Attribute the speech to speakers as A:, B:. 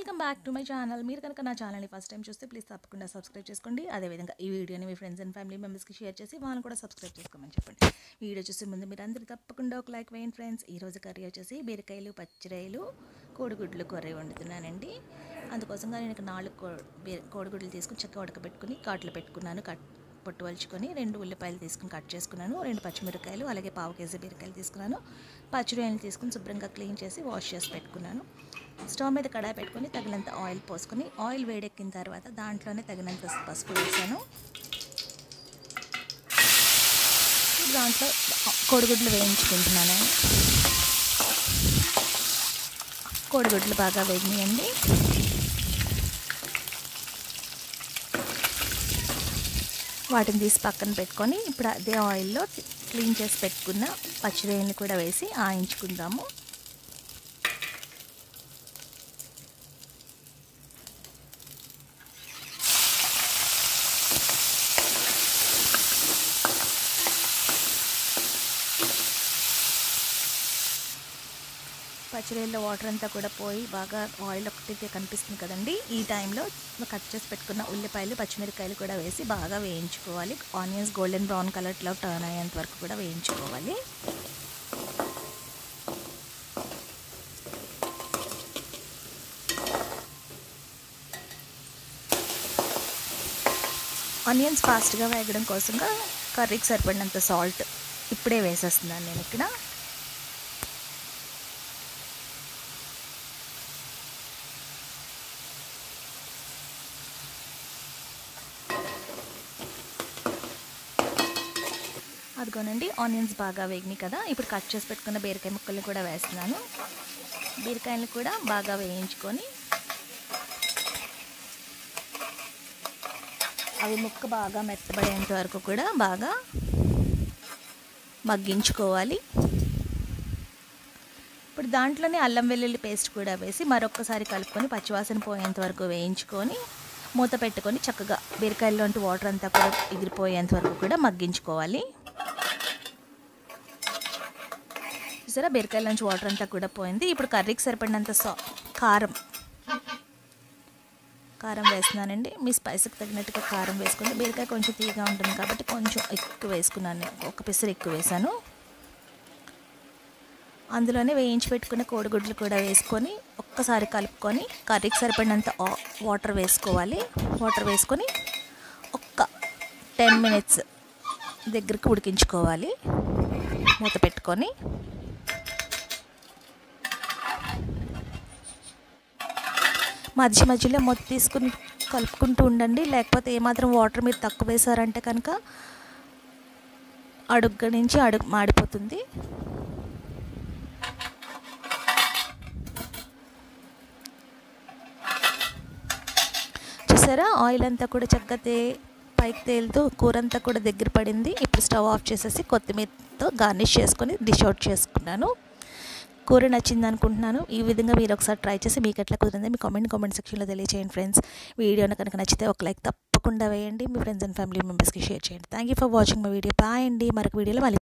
A: Welcome back to my channel. మీరు కనుక నా ఛానల్ని ఫస్ట్ టైం చూస్తే ప్లీజ్ తప్పకుండా సబ్స్క్రైబ్ చేసుకోండి. అదేవిధంగా ఈ వీడియోని మీ ఫ్రెండ్స్ అండ్ ఫ్యామిలీ మెంబర్స్కి షేర్ చేసి వాళ్ళని కూడా సబ్స్క్రైబ్ చేసుకోమని చెప్పండి. వీడియో చూసే ముందు మీరు అందరూ తప్పకుండా ఒక లైక్ వేయండి ఫ్రెండ్స్. ఈరోజు కర్రీ వచ్చేసి బీరకాయలు, పచ్చిరాయలు, కోడిగుడ్లు కర్రీ వండుతున్నానండి. అందుకోసంగా నేను 4 కోడిగుడ్లు తీసుకుని చక్కగా ఉడకబెట్టుకుని కాట్లు పెట్టుకున్నాను. పొట్టు వలుచుకొని 2 ఉల్లిపాయలు తీసుకుని కట్ చేసుకున్నాను. 2 పచ్చిమిరకాయలు, అలాగే 1/2 కేజీ బీరకాయలు తీసుకున్నాను. పచ్చిరొయ్యలు తీసుకుని శుభ్రంగా క్లీన్ చేసి వాష్ చేసి పెట్టుకున్నాను. స్టవ్ మీద కడాయి పెట్టుకొని తగినంత ఆయిల్ పోసుకొని ఆయిల్ వేడెక్కిన తర్వాత దాంట్లోనే తగినంత పసుపు వేసాను. దాంట్లో కోడిగుడ్లు వేయించుకుంటున్నాను. కోడిగుడ్లు బాగా వేగినాయండి. వాటిని తీసి పక్కన పెట్టుకొని ఇప్పుడు అదే ఆయిల్లో క్లీన్ చేసి పెట్టుకున్న పచ్చిరొయ్యల్ని కూడా వేసి ఆయించుకుందాము. పచ్చిరొయ్యల్లో వాటర్ అంతా కూడా పోయి బాగా ఆయిల్ ఒకటి కనిపిస్తుంది కదండి. ఈ టైంలో కట్ చేసి పెట్టుకున్న ఉల్లిపాయలు, పచ్చిమిరకాయలు కూడా వేసి బాగా వేయించుకోవాలి. ఆనియన్స్ గోల్డెన్ బ్రౌన్ కలర్లో టర్న్ అయ్యేంత వరకు కూడా వేయించుకోవాలి. ఆనియన్స్ ఫాస్ట్గా వేగడం కోసంగా కర్రీకి సరిపడినంత సాల్ట్ ఇప్పుడే వేసేస్తున్నాను నేను ఇక్కడ. అదిగోనండి, ఆనియన్స్ బాగా వేగినాయి కదా. ఇప్పుడు కట్ చేసి పెట్టుకున్న బీరకాయ ముక్కల్ని కూడా వేస్తున్నాను. బీరకాయలు కూడా బాగా వేయించుకొని అవి ముక్క బాగా మెత్తబడేంత వరకు కూడా బాగా మగ్గించుకోవాలి. ఇప్పుడు దాంట్లోనే అల్లం వెల్లుల్లి పేస్ట్ కూడా వేసి మరొకసారి కలుపుకొని పచ్చివాసన పోయేంత వరకు వేయించుకొని మూత పెట్టుకొని చక్కగా బీరకాయల్లోంటి వాటర్ అంతా కూడా ఎగిరిపోయేంత వరకు కూడా మగ్గించుకోవాలి. చూసారా, బీరకాయల నుంచి వాటర్ అంతా కూడా పోయింది. ఇప్పుడు కర్రీకి సరిపడినంత కారం వేస్తున్నానండి. మీ స్పైస్కి తగినట్టుగా కారం వేసుకొని, బీరకాయ కొంచెం తీయగా ఉంటుంది కాబట్టి కొంచెం ఎక్కువ వేసుకున్నాను. ఒక పిసరు ఎక్కువ వేసాను. అందులోనే వేయించి పెట్టుకున్న కోడిగుడ్లు కూడా వేసుకొని ఒక్కసారి కలుపుకొని కర్రీకి సరిపడినంత వాటర్ వేసుకోవాలి. వాటర్ వేసుకొని ఒక్క 10 మినిట్స్ దగ్గరికి ఉడికించుకోవాలి మూత పెట్టుకొని. మధ్య మధ్యలో మూత తీసుకుని కలుపుకుంటూ ఉండండి. లేకపోతే ఏమాత్రం వాటర్ మీరు తక్కువ వేసారంటే కనుక అడుగు నుంచి అడుగు మాడిపోతుంది. చూసారా, ఆయిల్ అంతా కూడా చక్కగా పైకి తేలుతూ కూర అంతా కూడా దగ్గర పడింది. ఇప్పుడు స్టవ్ ఆఫ్ చేసేసి కొత్తిమీరతో గార్నిష్ చేసుకొని డిష్ అవుట్ చేసుకున్నాను. కూర నచ్చింది అనుకుంటున్నాను. ఈ విధంగా మీరు ఒకసారి ట్రై చేసి మీకు ఎట్లా కుదిరిందో మీ కామెంట్ సెక్షన్లో తెలియజేయండి ఫ్రెండ్స్. వీడియోని కనుక నచ్చితే ఒక లైక్ తప్పకుండా వేయండి. మీ ఫ్రెండ్స్ అండ్ ఫ్యామిలీ మెంబర్స్కి షేర్ చేయండి. Thank you for watching my video. Bye అండి. మరొక వీడియోలో మళ్ళీ